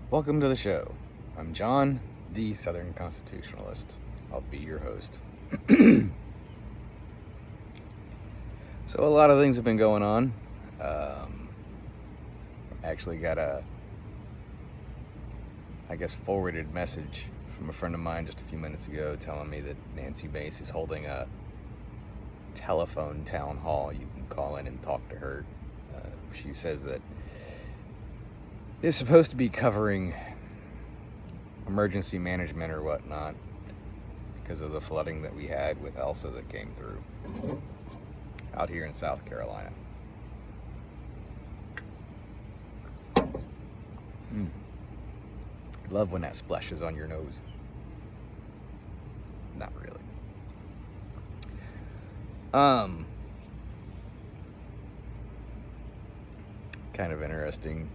Welcome to the show. I'm John, the Southern Constitutionalist. I'll be your host. So, a lot of things have been going on. Actually, got a, forwarded message from a friend of mine just a few minutes ago telling me that Nancy Mace is holding a telephone town hall. You can call in and talk to her. She says that it's supposed to be covering emergency management or whatnot because of the flooding that we had with Elsa that came through out here in South Carolina. Love when that splashes on your nose. Not really. Kind of interesting.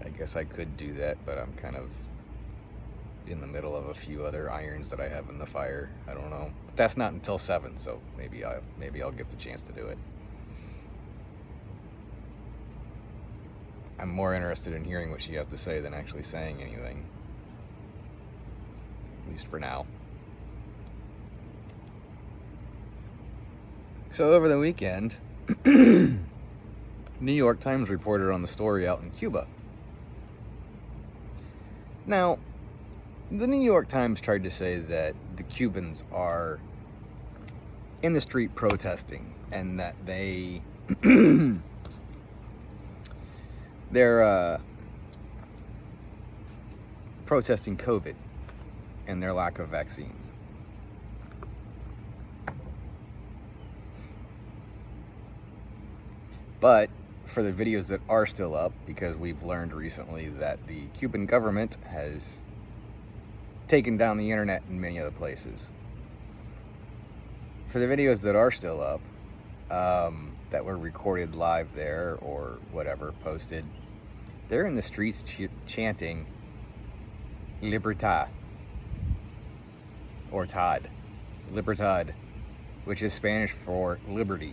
I guess I could do that, but I'm kind of in the middle of a few other irons that I have in the fire. I don't know. But that's not until 7, so maybe I'll get the chance to do it. I'm more interested in hearing what she has to say than actually saying anything. At least for now. So over the weekend, New York Times reported on the story out in Cuba. Now, the New York Times tried to say that the Cubans are in the street protesting and that they're protesting COVID and their lack of vaccines. But for the videos that are still up, because we've learned recently that the Cuban government has taken down the internet in many other places. For the videos that are still up, that were recorded live there or whatever, posted, they're in the streets chanting Libertad, or Tod, Libertad, which is Spanish for liberty.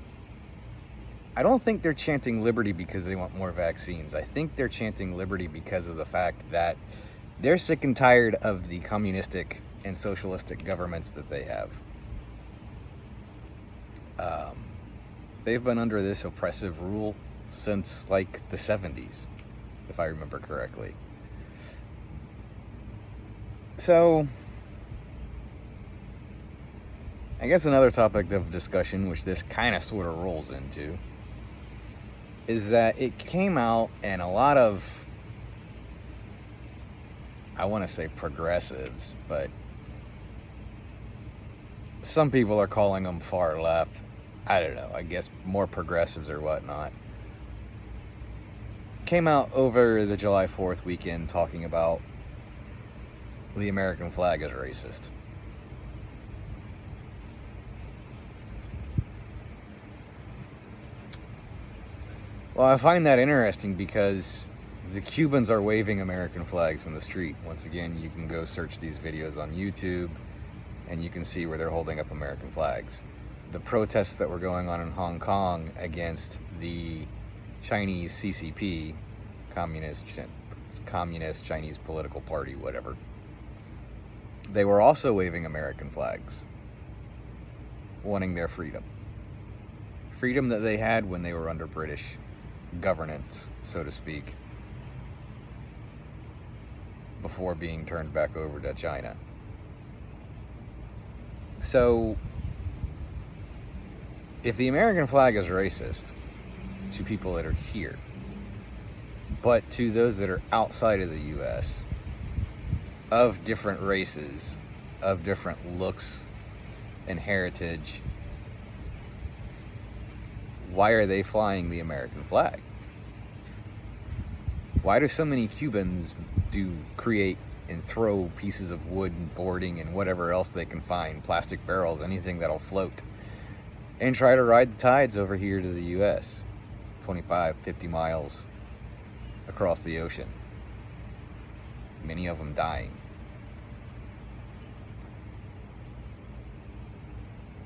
I don't think they're chanting liberty because they want more vaccines. I think they're chanting liberty because of the fact that they're sick and tired of the communistic and socialistic governments that they have. They've been under this oppressive rule since like the 70s, if I remember correctly. So, I guess another topic of discussion, which this kind of sort of rolls into, is that it came out and a lot of, I want to say progressives, but some people are calling them far left. I don't know, I guess more progressives or whatnot, came out over the July 4th weekend talking about the American flag is racist. Well, I find that interesting because the Cubans are waving American flags in the street. Once again, you can go search these videos on YouTube and you can see where they're holding up American flags. The protests that were going on in Hong Kong against the Chinese CCP, Communist Chinese political party, whatever, they were also waving American flags, wanting their freedom. Freedom that they had when they were under British governance, so to speak, before being turned back over to China. So, if the American flag is racist to people that are here, but to those that are outside of the U.S., of different races, of different looks and heritage, why are they flying the American flag? Why do so many Cubans create and throw pieces of wood and boarding and whatever else they can find, plastic barrels, anything that'll float, and try to ride the tides over here to the U.S., 25, 50 miles across the ocean, many of them dying?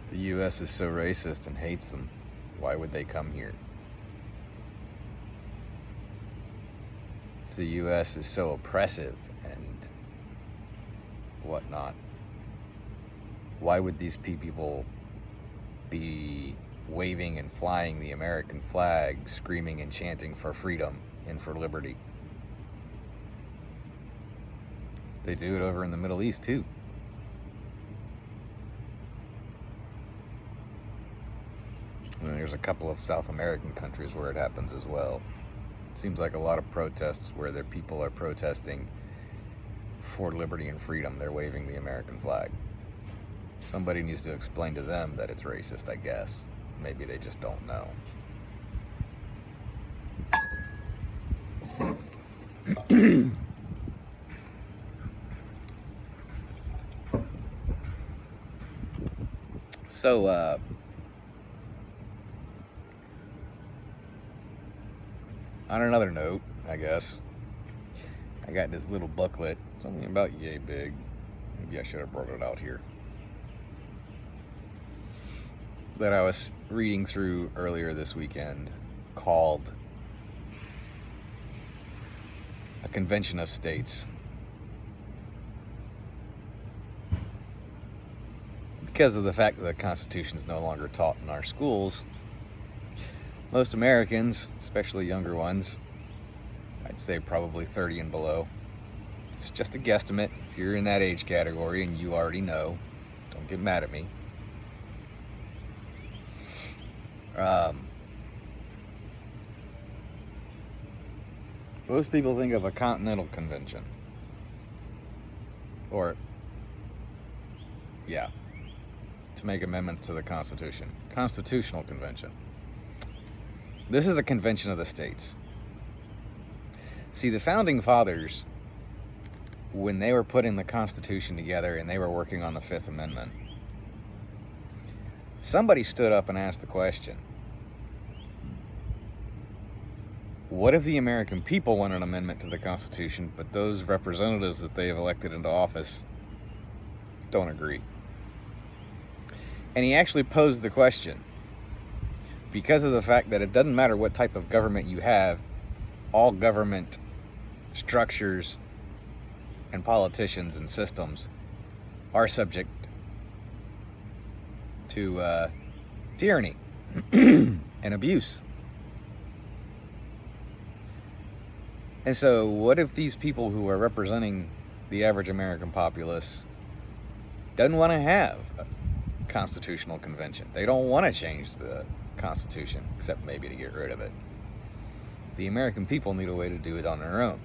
The U.S. is so racist and hates them. Why would they come here? the U.S. is so oppressive and whatnot, why would these people be waving and flying the American flag, screaming and chanting for freedom and for liberty? They do it over in the Middle East too. And there's a couple of South American countries where it happens as well. Seems like a lot of protests where their people are protesting for liberty and freedom. They're waving the American flag. Somebody needs to explain to them that it's racist, I guess. Maybe they just don't know. So, on another note, I guess, I got this little booklet, something about yay big. Maybe I should have brought it out here, that I was reading through earlier this weekend, called A Convention of States. Because of the fact that the Constitution is no longer taught in our schools, most Americans, especially younger ones, I'd say probably 30 and below, it's just a guesstimate. If you're in that age category and you already know, don't get mad at me. Most people think of a Continental Convention. Or, yeah, to make amendments to the Constitution. Constitutional Convention. This is a convention of the states. See, the Founding Fathers, when they were putting the Constitution together and they were working on the Fifth Amendment, somebody stood up and asked the question, what if the American people want an amendment to the Constitution, but those representatives that they have elected into office don't agree? And he actually posed the question, because of the fact that it doesn't matter what type of government you have, all government structures and politicians and systems are subject to tyranny and abuse. And so what if these people who are representing the average American populace doesn't want to have a constitutional convention? They don't want to change the Constitution, except maybe to get rid of it. The American people need a way to do it on their own.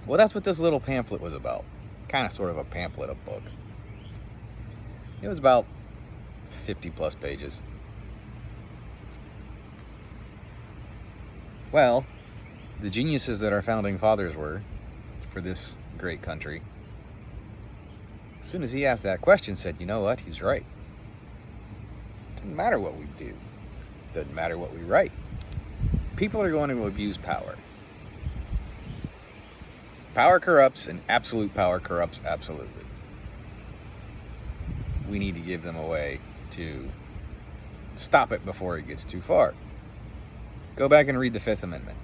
Well, that's what this little pamphlet was about. Kind of sort of a pamphlet, a book. It was about 50 plus pages. Well, the geniuses that our founding fathers were for this great country, as soon as he asked that question, said, you know what, he's right. Doesn't matter what we do. Doesn't matter what we write. People are going to abuse power. Power corrupts, and absolute power corrupts absolutely. We need to give them a way to stop it before it gets too far. Go back and read the Fifth Amendment.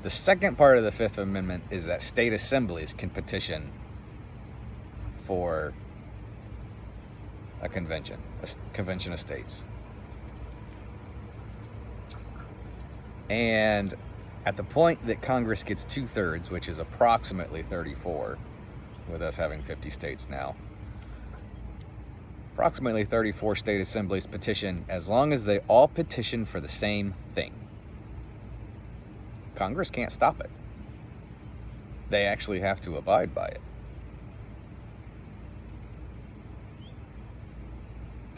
The second part of the Fifth Amendment is that state assemblies can petition for a convention of states. And at the point that Congress gets 2/3, which is approximately 34, with us having 50 states now, approximately 34 state assemblies petition, as long as they all petition for the same thing. Congress can't stop it. They actually have to abide by it.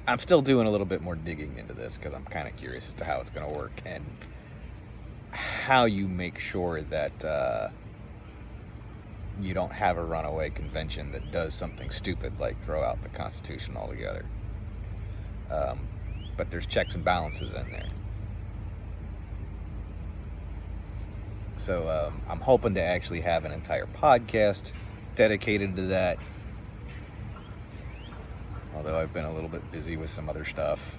I'm still doing a little bit more digging into this because I'm kind of curious as to how it's going to work and how you make sure that you don't have a runaway convention that does something stupid like throw out the Constitution altogether. But there's checks and balances in there. So I'm hoping to actually have an entire podcast dedicated to that. Although I've been a little bit busy with some other stuff.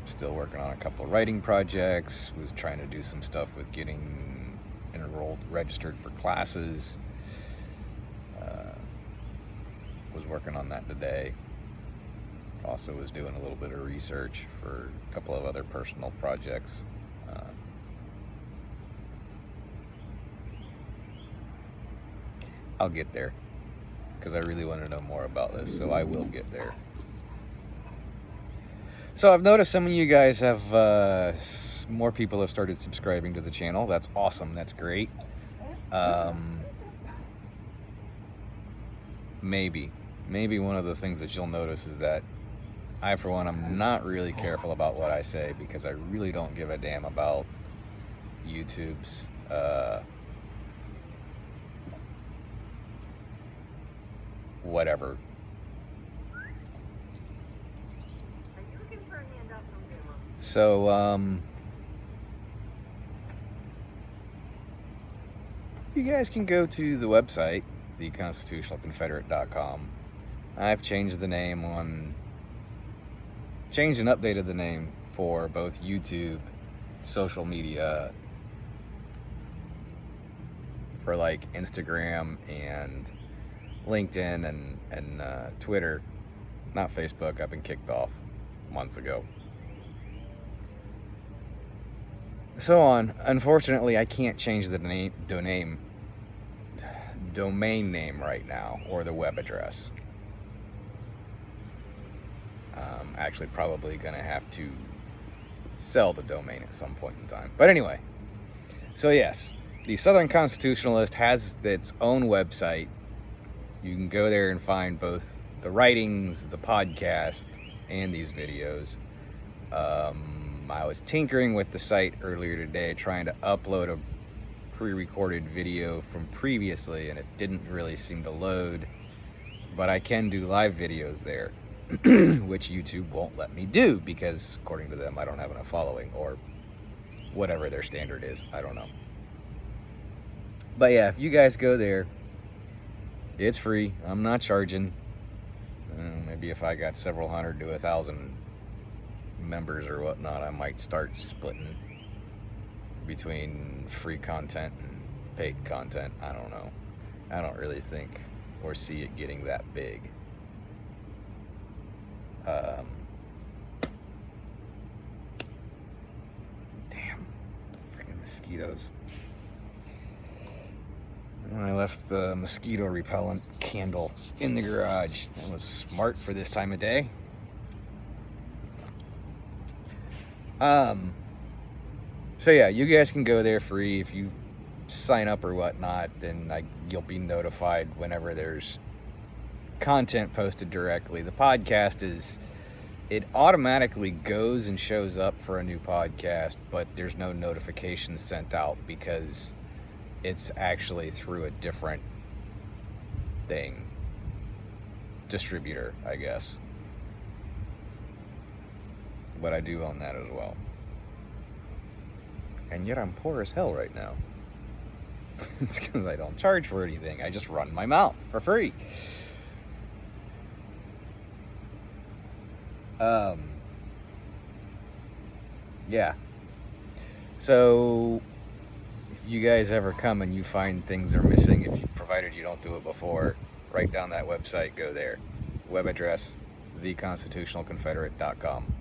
Still working on a couple of writing projects. Was trying to do some stuff with getting enrolled registered for classes. Was working on that today. Also was doing a little bit of research for a couple of other personal projects. I'll get there because I really want to know more about this, so I will get there. So I've noticed some of you guys have, more people have started subscribing to the channel. That's awesome. That's great. Maybe one of the things that you'll notice is that I, for one, I'm not really careful about what I say because I really don't give a damn about YouTube's whatever. So, you guys can go to the website, theconstitutionalconfederate.com. I've changed the name changed and updated the name for both YouTube, social media, for like Instagram and LinkedIn and Twitter. Not Facebook. I've been kicked off months ago. So on. Unfortunately, I can't change the domain name right now, or the web address. Actually probably gonna have to sell the domain at some point in time. But anyway, so yes, the Southern Constitutionalist has its own website. You can go there and find both the writings, the podcast, and these videos. I was tinkering with the site earlier today, trying to upload a pre-recorded video from previously, and it didn't really seem to load. But I can do live videos there, which YouTube won't let me do because, according to them, I don't have enough following, or whatever their standard is. I don't know. But yeah, if you guys go there, it's free. I'm not charging. Maybe if I got several hundred to 1,000 members or whatnot, I might start splitting between free content and paid content. I don't know. I don't really think or see it getting that big. Damn, freaking mosquitoes. And I left the mosquito repellent candle in the garage. That was smart for this time of day. So yeah, you guys can go there free. If you sign up or whatnot, then you'll be notified whenever there's content posted directly. The podcast it automatically goes and shows up for a new podcast, but there's no notifications sent out because it's actually through a different distributor, I guess. But I do own that as well. And yet I'm poor as hell right now. It's because I don't charge for anything. I just run my mouth for free. Yeah. So, if you guys ever come and you find things are missing, provided you don't do it before, write down that website, go there. Web address, theconstitutionalconfederate.com.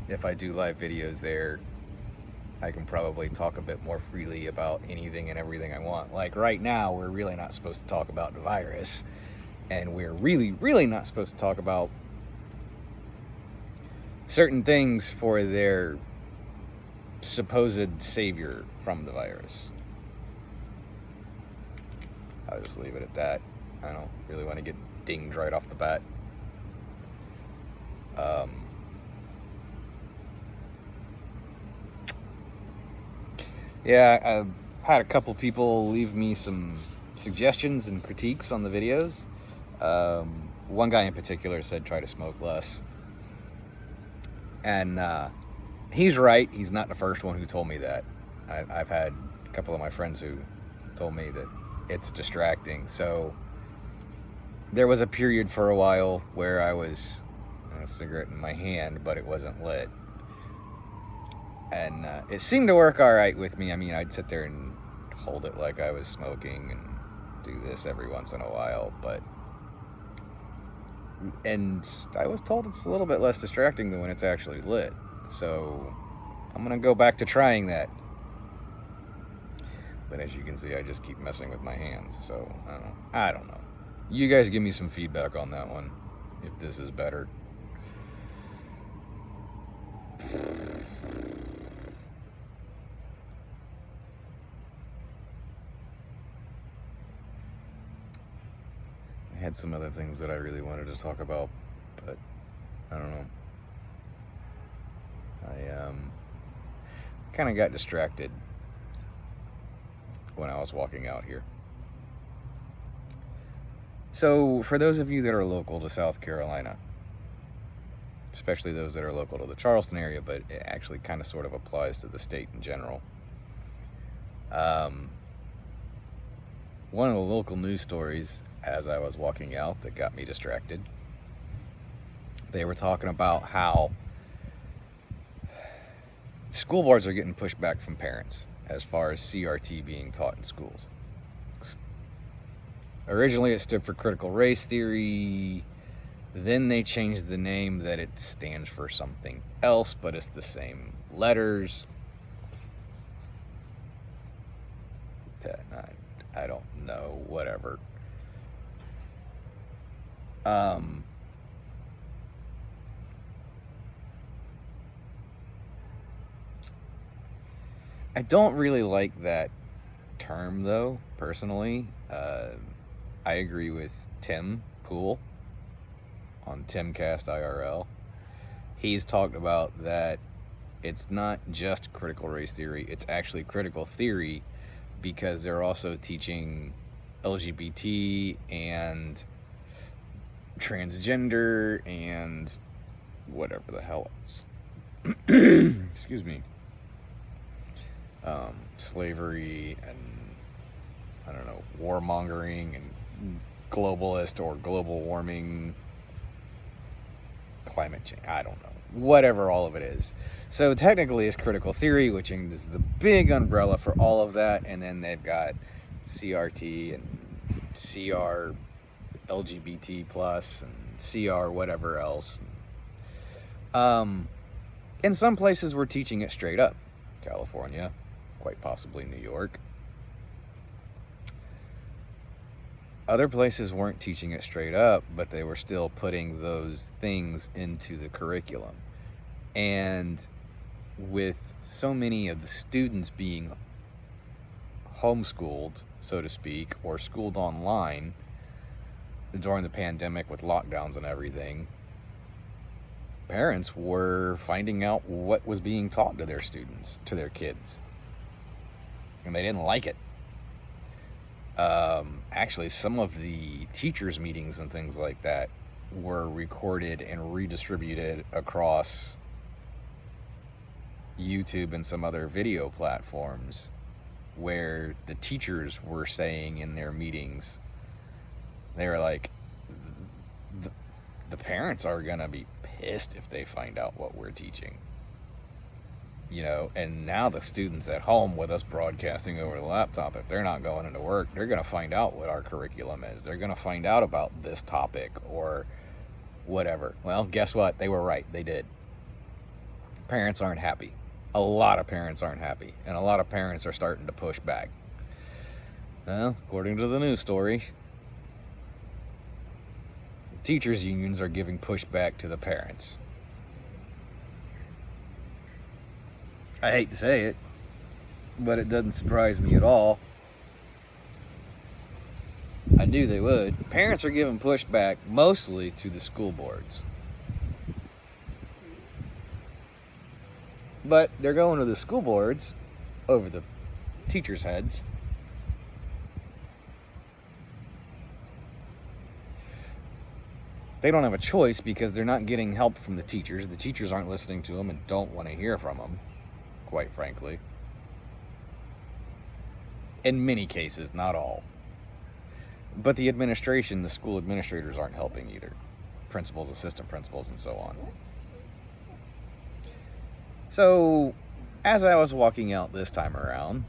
If I do live videos there, I can probably talk a bit more freely about anything and everything I want. Like right now, we're really not supposed to talk about the virus, and we're really, really not supposed to talk about certain things for their supposed savior from the virus. I'll just leave it at that. I don't really want to get dinged right off the bat. Yeah, I've had a couple people leave me some suggestions and critiques on the videos. One guy in particular said try to smoke less. And he's right. He's not the first one who told me that. I've had a couple of my friends who told me that it's distracting. So there was a period for a while where I was a cigarette in my hand, but it wasn't lit. And it seemed to work all right with me. I mean, I'd sit there and hold it like I was smoking and do this every once in a while, and I was told it's a little bit less distracting than when it's actually lit. So I'm gonna go back to trying that. But as you can see, I just keep messing with my hands. So I don't know. You guys give me some feedback on that one, if this is better. I had some other things that I really wanted to talk about, but I don't know. I kind of got distracted when I was walking out here. So for those of you that are local to South Carolina, especially those that are local to the Charleston area, but it actually kind of sort of applies to the state in general. One of the local news stories as I was walking out that got me distracted, they were talking about how school boards are getting pushed back from parents as far as CRT being taught in schools. Originally it stood for critical race theory. Then they changed the name that it stands for something else, but it's the same letters. I don't know, whatever. I don't really like that term, though, personally. I agree with Tim Pool on Timcast IRL. He's talked about that it's not just critical race theory, it's actually critical theory, because they're also teaching LGBT and transgender and whatever the hell else. Excuse me. Slavery and, I don't know, warmongering and globalist or global warming, climate change, I don't know, whatever all of it is. So technically it's critical theory, which is the big umbrella for all of that, and then they've got CRT and CR LGBT plus and CR whatever else. In some places we're teaching it straight up. California, quite possibly New York. Other places weren't teaching it straight up, but they were still putting those things into the curriculum. And with so many of the students being homeschooled, so to speak, or schooled online during the pandemic with lockdowns and everything, parents were finding out what was being taught to their students, to their kids, and they didn't like it. Actually, some of the teachers' meetings and things like that were recorded and redistributed across YouTube and some other video platforms, where the teachers were saying in their meetings, they were like, the parents are gonna be pissed if they find out what we're teaching, you know. And now the students at home with us broadcasting over the laptop, if they're not going into work, they're gonna find out what our curriculum is. They're gonna find out about this topic or whatever. Well, guess what? They were right. They did. Parents aren't happy. A lot of parents aren't happy, and a lot of parents are starting to push back. Well, according to the news story, the teachers' unions are giving pushback to the parents. I hate to say it, but it doesn't surprise me at all. I knew they would. Parents are giving pushback mostly to the school boards. But they're going to the school boards over the teachers' heads. They don't have a choice because they're not getting help from the teachers. The teachers aren't listening to them and don't want to hear from them, quite frankly. In many cases, not all. But the administration, the school administrators aren't helping either. Principals, assistant principals, and so on. So as I was walking out this time around,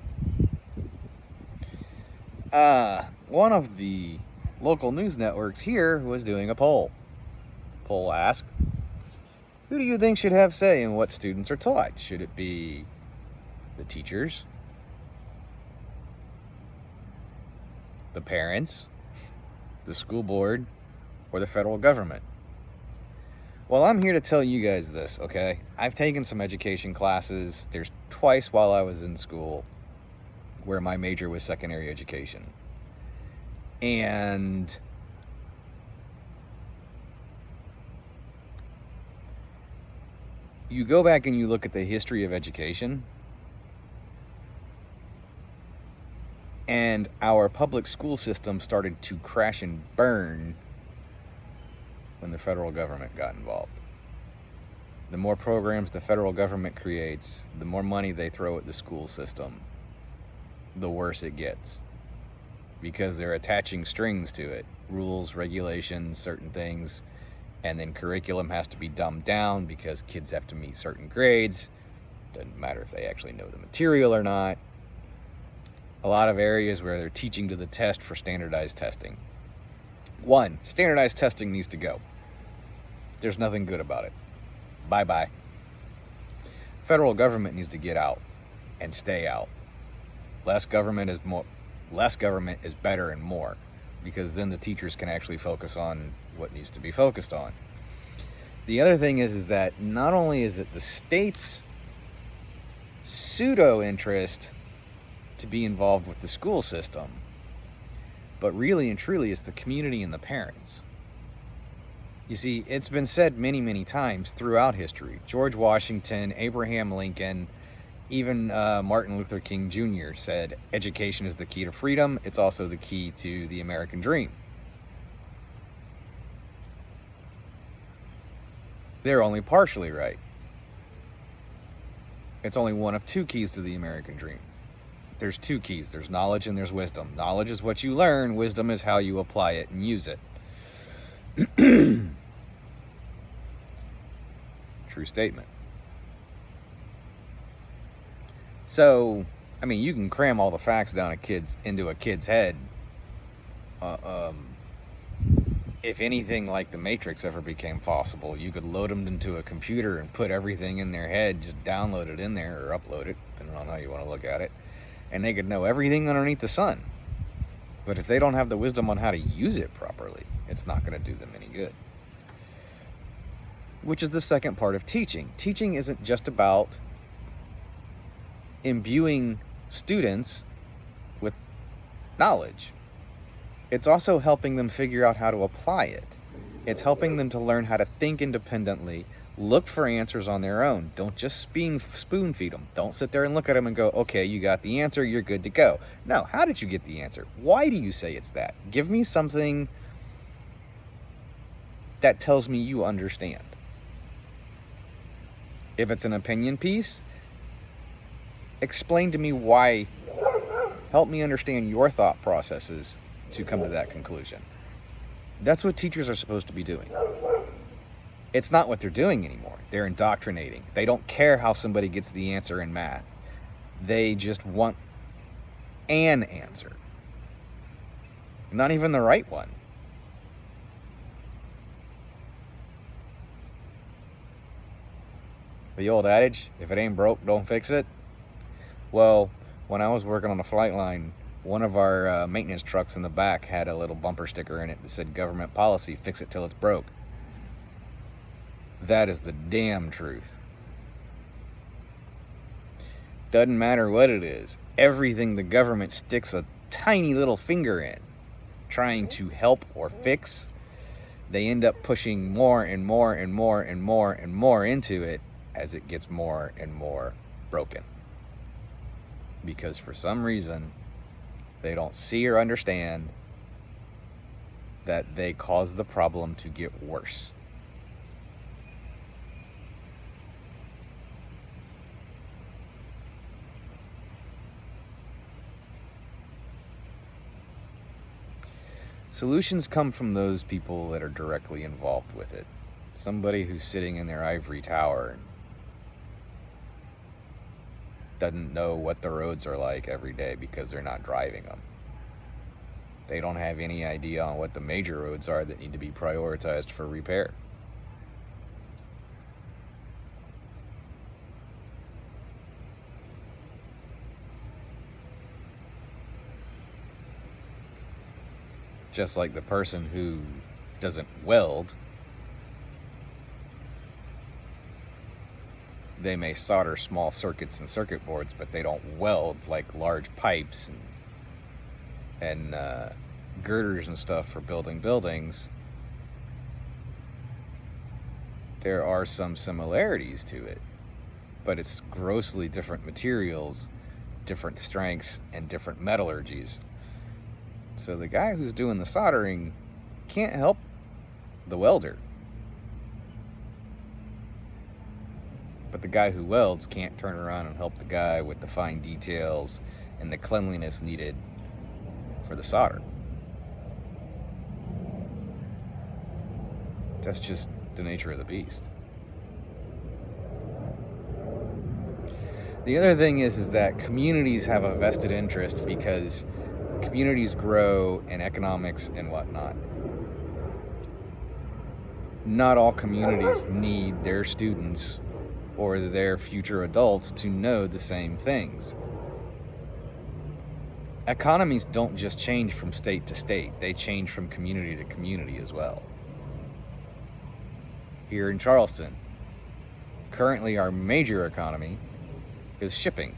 one of the local news networks here was doing a poll. The poll asked, who do you think should have say in what students are taught? Should it be the teachers, the parents, the school board, or the federal government? Well, I'm here to tell you guys this, okay? I've taken some education classes. There's twice while I was in school where my major was secondary education. And you go back and you look at the history of education, and our public school system started to crash and burn when the federal government got involved. The more programs the federal government creates, the more money they throw at the school system, the worse it gets. Because they're attaching strings to it. Rules, regulations, certain things. And then curriculum has to be dumbed down because kids have to meet certain grades. Doesn't matter if they actually know the material or not. A lot of areas where they're teaching to the test for standardized testing. One, standardized testing needs to go. There's nothing good about it. Bye-bye. Federal government needs to get out and stay out. Less government is better and more, because then the teachers can actually focus on what needs to be focused on. The other thing is that not only is it the state's pseudo interest to be involved with the school system, but really and truly it's the community and the parents. You see, it's been said many, many times throughout history. George Washington, Abraham Lincoln, even Martin Luther King Jr. said, education is the key to freedom. It's also the key to the American dream. They're only partially right. It's only one of two keys to the American dream. There's two keys. There's knowledge and there's wisdom. Knowledge is what you learn. Wisdom is how you apply it and use it. True statement. So, I mean, you can cram all the facts down into a kid's head. If anything like the Matrix ever became possible, you could load them into a computer and put everything in their head, just download it in there or upload it, depending on how you want to look at it, and they could know everything underneath the sun. But if they don't have the wisdom on how to use it properly, it's not going to do them any good. Which is the second part of teaching. Teaching isn't just about imbuing students with knowledge. It's also helping them figure out how to apply it. It's helping them to learn how to think independently, look for answers on their own. Don't just spoon feed them. Don't sit there and look at them and go, okay, you got the answer, you're good to go. No, how did you get the answer? Why do you say it's that? Give me something that tells me you understand. If it's an opinion piece, explain to me why. Help me understand your thought processes to come to that conclusion. That's what teachers are supposed to be doing. It's not what they're doing anymore. They're indoctrinating. They don't care how somebody gets the answer in math. They just want an answer. Not even the right one. The old adage, if it ain't broke, don't fix it. Well, when I was working on a flight line, one of our maintenance trucks in the back had a little bumper sticker in it that said government policy, fix it till it's broke. That is the damn truth. Doesn't matter what it is. Everything the government sticks a tiny little finger in, trying to help or fix, they end up pushing more and more and more and more and more into it as it gets more and more broken. Because for some reason, they don't see or understand that they cause the problem to get worse. Solutions come from those people that are directly involved with it. Somebody who's sitting in their ivory tower doesn't know what the roads are like every day because they're not driving them. They don't have any idea on what the major roads are that need to be prioritized for repair. Just like the person who doesn't weld, they may solder small circuits and circuit boards, but they don't weld like large pipes and girders and stuff for building buildings. There are some similarities to it, but it's grossly different materials, different strengths, and different metallurgies. So the guy who's doing the soldering can't help the welder. But the guy who welds can't turn around and help the guy with the fine details and the cleanliness needed for the solder. That's just the nature of the beast. The other thing is that communities have a vested interest because communities grow in economics and whatnot. Not all communities need their students or their future adults to know the same things. Economies don't just change from state to state, they change from community to community as well. Here in Charleston, currently our major economy is shipping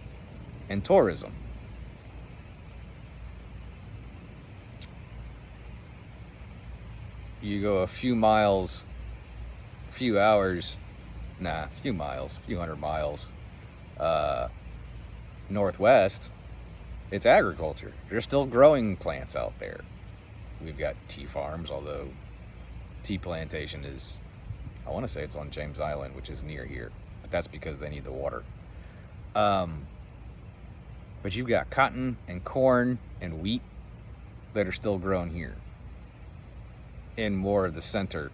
and tourism. You go a few miles, a few hundred miles northwest, it's agriculture. There's still growing plants out there. We've got tea farms, although tea plantation is, I want to say it's on James Island, which is near here, but that's because they need the water. But you've got cotton and corn and wheat that are still grown here in more of the center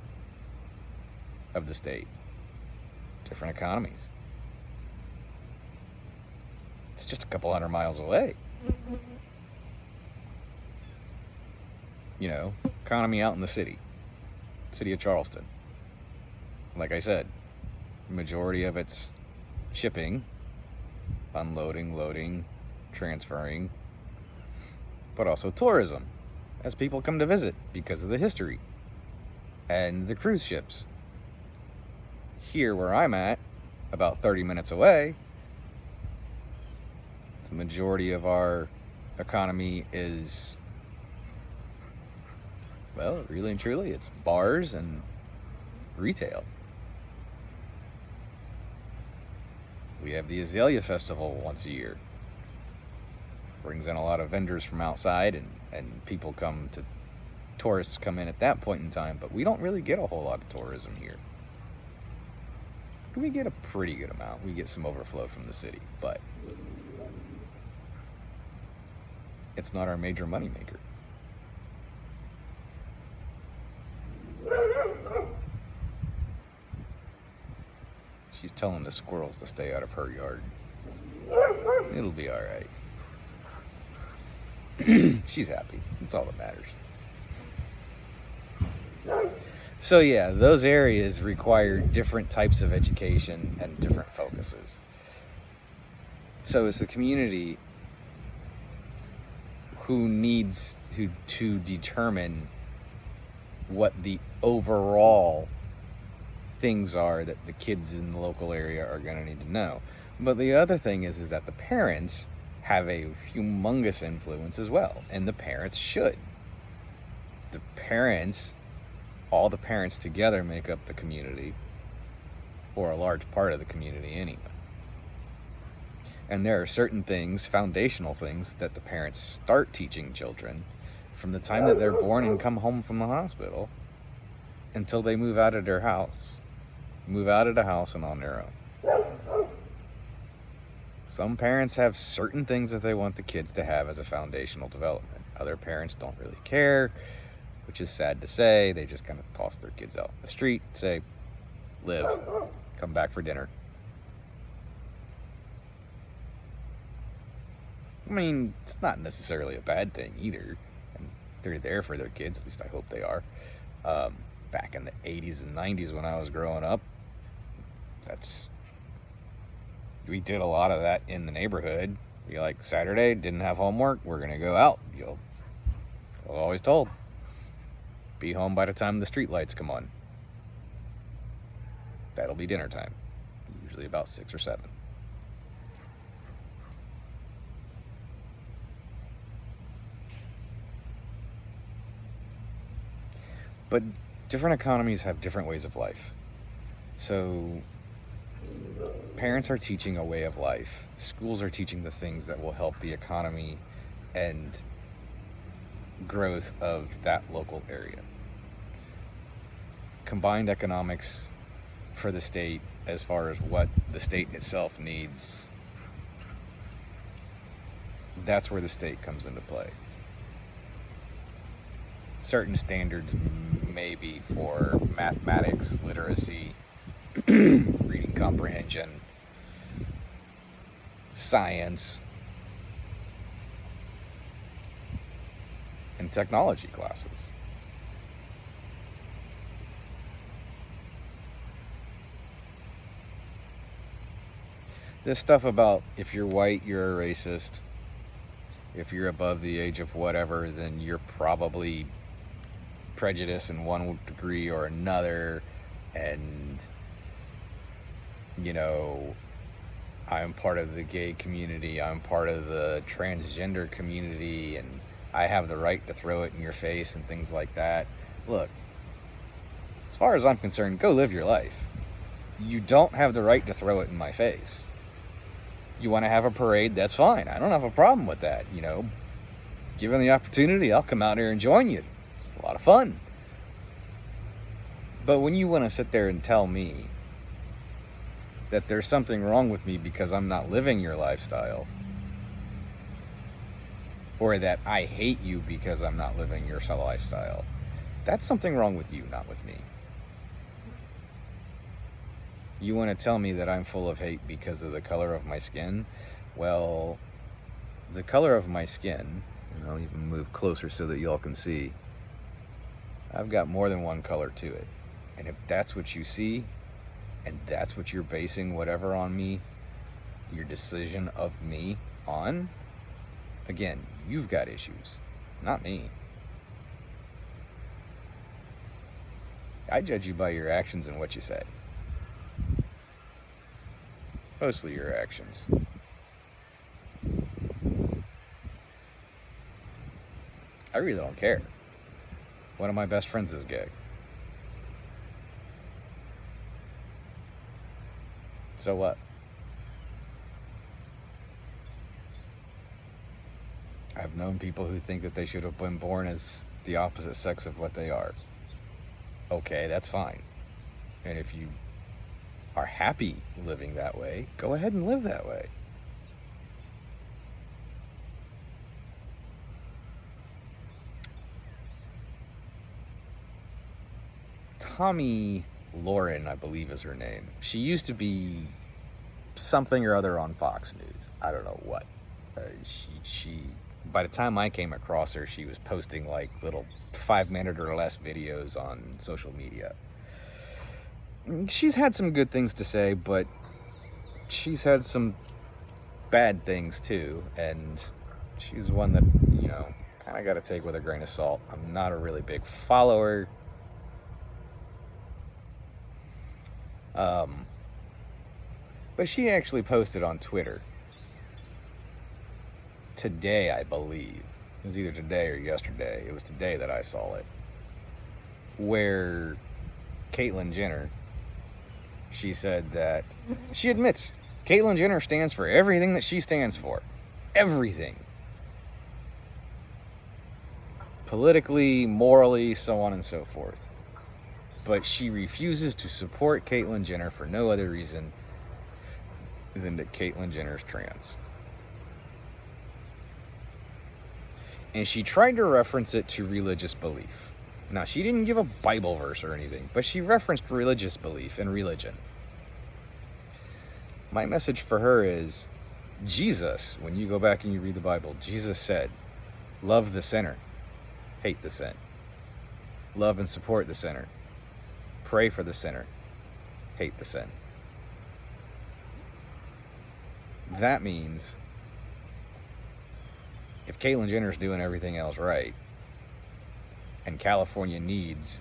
of the state. Different economies. It's just a couple hundred miles away. You know, economy out in the city of Charleston. Like I said, majority of it's shipping, unloading, loading, transferring, but also tourism as people come to visit because of the history and the cruise ships. Here where I'm at, about 30 minutes away, the majority of our economy is, well, really and truly, it's bars and retail. We have the Azalea Festival once a year. Brings in a lot of vendors from outside, and people come to, tourists come in at that point in time, but we don't really get a whole lot of tourism here. We get a pretty good amount. We get some overflow from the city, but it's not our major moneymaker. She's telling the squirrels to stay out of her yard. It'll be all right. She's happy. That's all that matters. So yeah, those areas require different types of education and different focuses. So it's the community who needs to determine what the overall things are that the kids in the local area are going to need to know. But the other thing is that the parents have a humongous influence as well, and the parents should. The parents, all the parents together make up the community, or a large part of the community anyway. And there are certain things, foundational things, that the parents start teaching children from the time that they're born and come home from the hospital until they move out of their house. Move out of the house and on their own. Some parents have certain things that they want the kids to have as a foundational development. Other parents don't really care, which is sad to say. They just kind of toss their kids out in the street, say, live, come back for dinner. I mean, it's not necessarily a bad thing either. And they're there for their kids, at least I hope they are. Back in the 80s and 90s when I was growing up, we did a lot of that in the neighborhood. Be like, Saturday, didn't have homework, we're gonna go out. I was always told, be home by the time the street lights come on. That'll be dinner time, usually about 6 or 7. But different economies have different ways of life. So parents are teaching a way of life. Schools are teaching the things that will help the economy and growth of that local area. Combined economics for the state, as far as what the state itself needs, that's where the state comes into play. Certain standards maybe for mathematics, literacy, reading comprehension, science, and technology classes. This stuff about if you're white, you're a racist. If you're above the age of whatever, then you're probably prejudiced in one degree or another. And, I'm part of the gay community, I'm part of the transgender community, and I have the right to throw it in your face and things like that. Look, as far as I'm concerned, go live your life. You don't have the right to throw it in my face. You want to have a parade, that's fine. I don't have a problem with that, Given the opportunity, I'll come out here and join you. It's a lot of fun. But when you want to sit there and tell me that there's something wrong with me because I'm not living your lifestyle, or that I hate you because I'm not living your lifestyle, that's something wrong with you, not with me. You want to tell me that I'm full of hate because of the color of my skin? Well, the color of my skin, and I'll even move closer so that y'all can see, I've got more than one color to it. And if that's what you see, and that's what you're basing whatever on me, your decision of me on, again, you've got issues, not me. I judge you by your actions and what you say. Mostly your actions. I really don't care. One of my best friends is gay. So what? I've known people who think that they should have been born as the opposite sex of what they are. Okay, that's fine. And if you are happy living that way, go ahead and live that way. Tomi Lahren, I believe is her name. She used to be something or other on Fox News. I don't know what. She by the time I came across her, she was posting like little 5-minute or less videos on social media. She's had some good things to say, but she's had some bad things too, and she's one that, kind of got to take with a grain of salt. I'm not a really big follower. But she actually posted on Twitter today, I believe. It was either today or yesterday. It was today that I saw it. Where Caitlyn Jenner, she said that she admits Caitlyn Jenner stands for everything that she stands for. Everything. Politically, morally, so on and so forth. But she refuses to support Caitlyn Jenner for no other reason than that Caitlyn Jenner's trans. And she tried to reference it to religious belief. Now, she didn't give a Bible verse or anything, but she referenced religious belief and religion. My message for her is, Jesus, when you go back and you read the Bible, Jesus said, love the sinner, hate the sin. Love and support the sinner. Pray for the sinner, hate the sin. That means if Caitlyn Jenner's doing everything else right, and California needs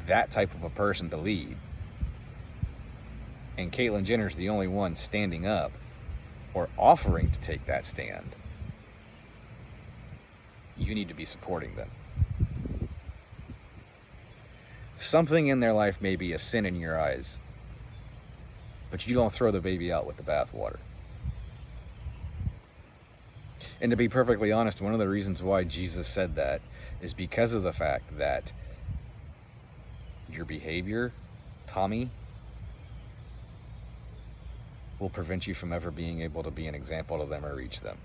that type of a person to lead, and Caitlyn Jenner's the only one standing up or offering to take that stand, you need to be supporting them. Something in their life may be a sin in your eyes, but you don't throw the baby out with the bathwater. And to be perfectly honest, one of the reasons why Jesus said that is because of the fact that your behavior, Tommy, will prevent you from ever being able to be an example to them or reach them.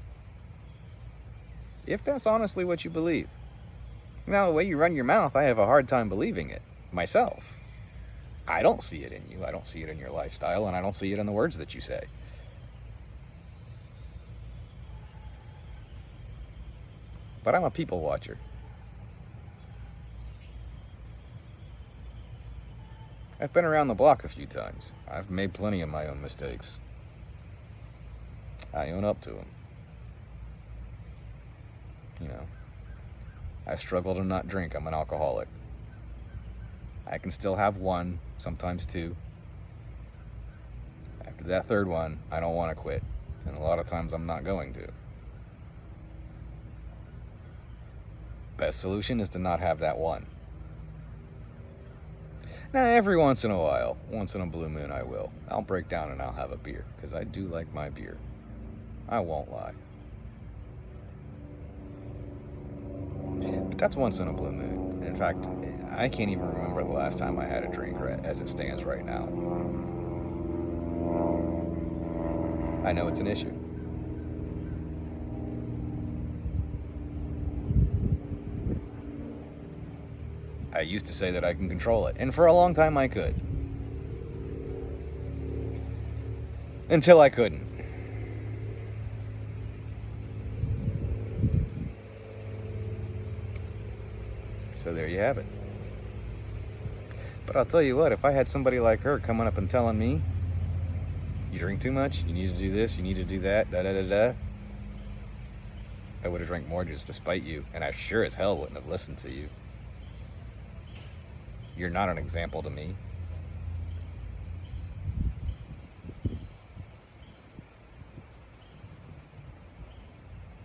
If that's honestly what you believe. Now, the way you run your mouth, I have a hard time believing it myself. I don't see it in you. I don't see it in your lifestyle, and I don't see it in the words that you say. But I'm a people watcher. I've been around the block a few times. I've made plenty of my own mistakes. I own up to them. You know, I struggle to not drink. I'm an alcoholic. I can still have one, sometimes two. After that third one, I don't want to quit. And a lot of times I'm not going to. Best solution is to not have that one. Now, every once in a while, once in a blue moon, I will. I'll break down and I'll have a beer, because I do like my beer. I won't lie. But that's once in a blue moon. In fact, I can't even remember the last time I had a drink as it stands right now. I know it's an issue. I used to say that I can control it, and for a long time I could. Until I couldn't. So there you have it. But I'll tell you what, if I had somebody like her coming up and telling me, you drink too much, you need to do this, you need to do that, da-da-da-da, I would have drank more just to spite you, and I sure as hell wouldn't have listened to you. You're not an example to me.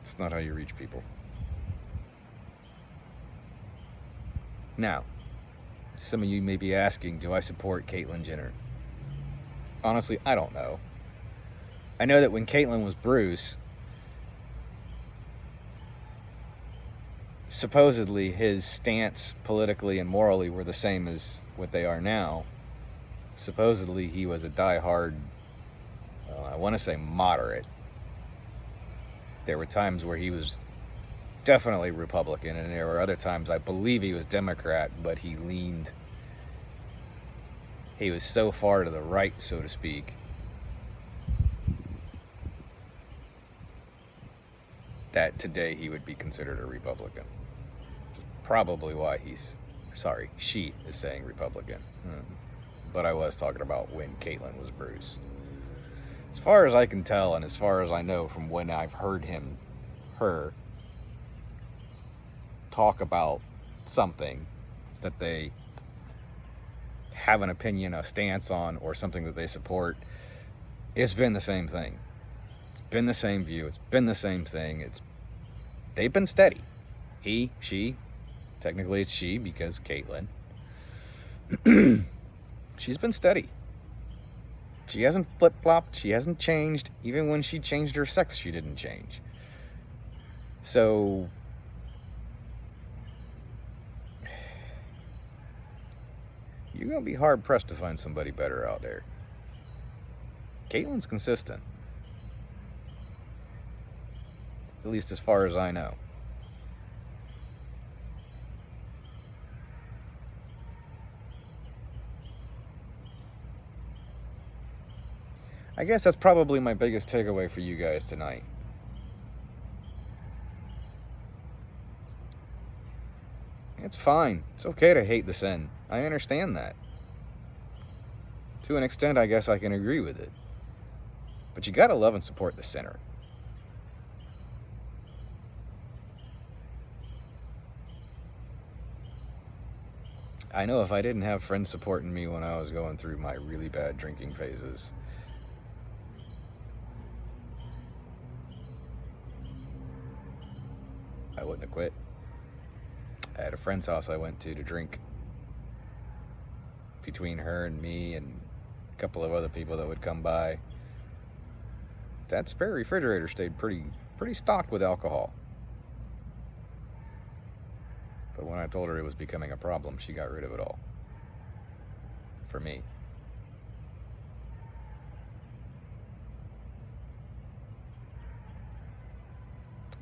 It's not how you reach people. Now, some of you may be asking, do I support Caitlyn Jenner? Honestly, I don't know. I know that when Caitlyn was Bruce, supposedly his stance politically and morally were the same as what they are now. Supposedly he was a diehard, I want to say moderate. There were times where he was definitely Republican, and there were other times I believe he was Democrat, but he was so far to the right, so to speak, that today he would be considered a Republican. Probably why she is saying Republican. But I was talking about when Caitlyn was Bruce. As far as I can tell, and as far as I know from when I've heard her talk about something that they have an opinion, a stance on, or something that they support, it's been the same thing. It's been the same view. It's been the same thing. They've been steady. He, she, technically it's she because Caitlyn. She's been steady. She hasn't flip-flopped. She hasn't changed. Even when she changed her sex, she didn't change. So you're going to be hard-pressed to find somebody better out there. Caitlyn's consistent. At least as far as I know. I guess that's probably my biggest takeaway for you guys tonight. It's fine. It's okay to hate the sin. I understand that. To an extent, I guess I can agree with it. But you gotta love and support the sinner. I know if I didn't have friends supporting me when I was going through my really bad drinking phases, I wouldn't have quit. I had a friend's house I went to drink. Between her and me and a couple of other people that would come by, that spare refrigerator stayed pretty stocked with alcohol. But when I told her it was becoming a problem, she got rid of it all. For me.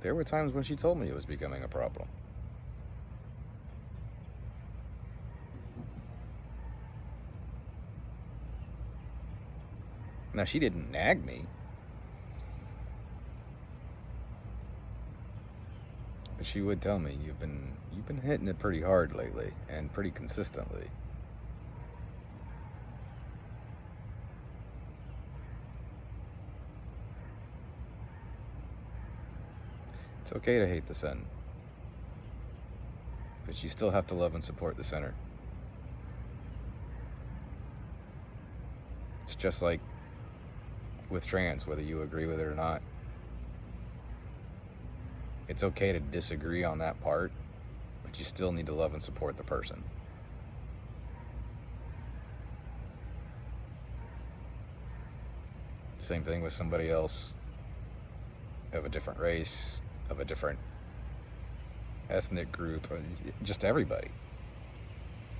There were times when she told me it was becoming a problem. Now, she didn't nag me. But she would tell me, you've been hitting it pretty hard lately, and pretty consistently. It's okay to hate the sin, but you still have to love and support the sinner. It's just like with trans, whether you agree with it or not. It's okay to disagree on that part, but you still need to love and support the person. Same thing with somebody else of a different race, of a different ethnic group, just everybody.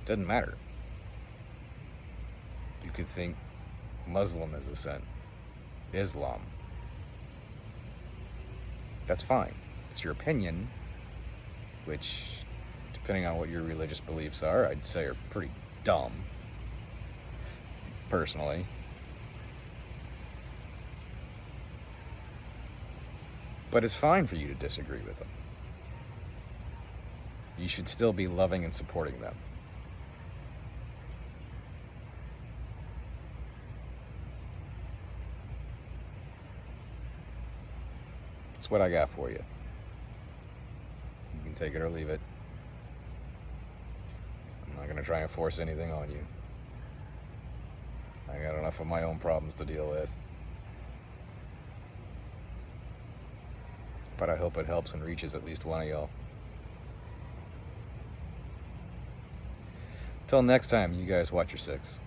Doesn't matter. You could think Muslim is a sin, Islam. That's fine. It's your opinion, which, depending on what your religious beliefs are, I'd say are pretty dumb, personally. But it's fine for you to disagree with them. You should still be loving and supporting them. That's what I got for you. You can take it or leave it. I'm not going to try and force anything on you. I got enough of my own problems to deal with. But I hope it helps and reaches at least one of y'all. Till next time, you guys watch your six.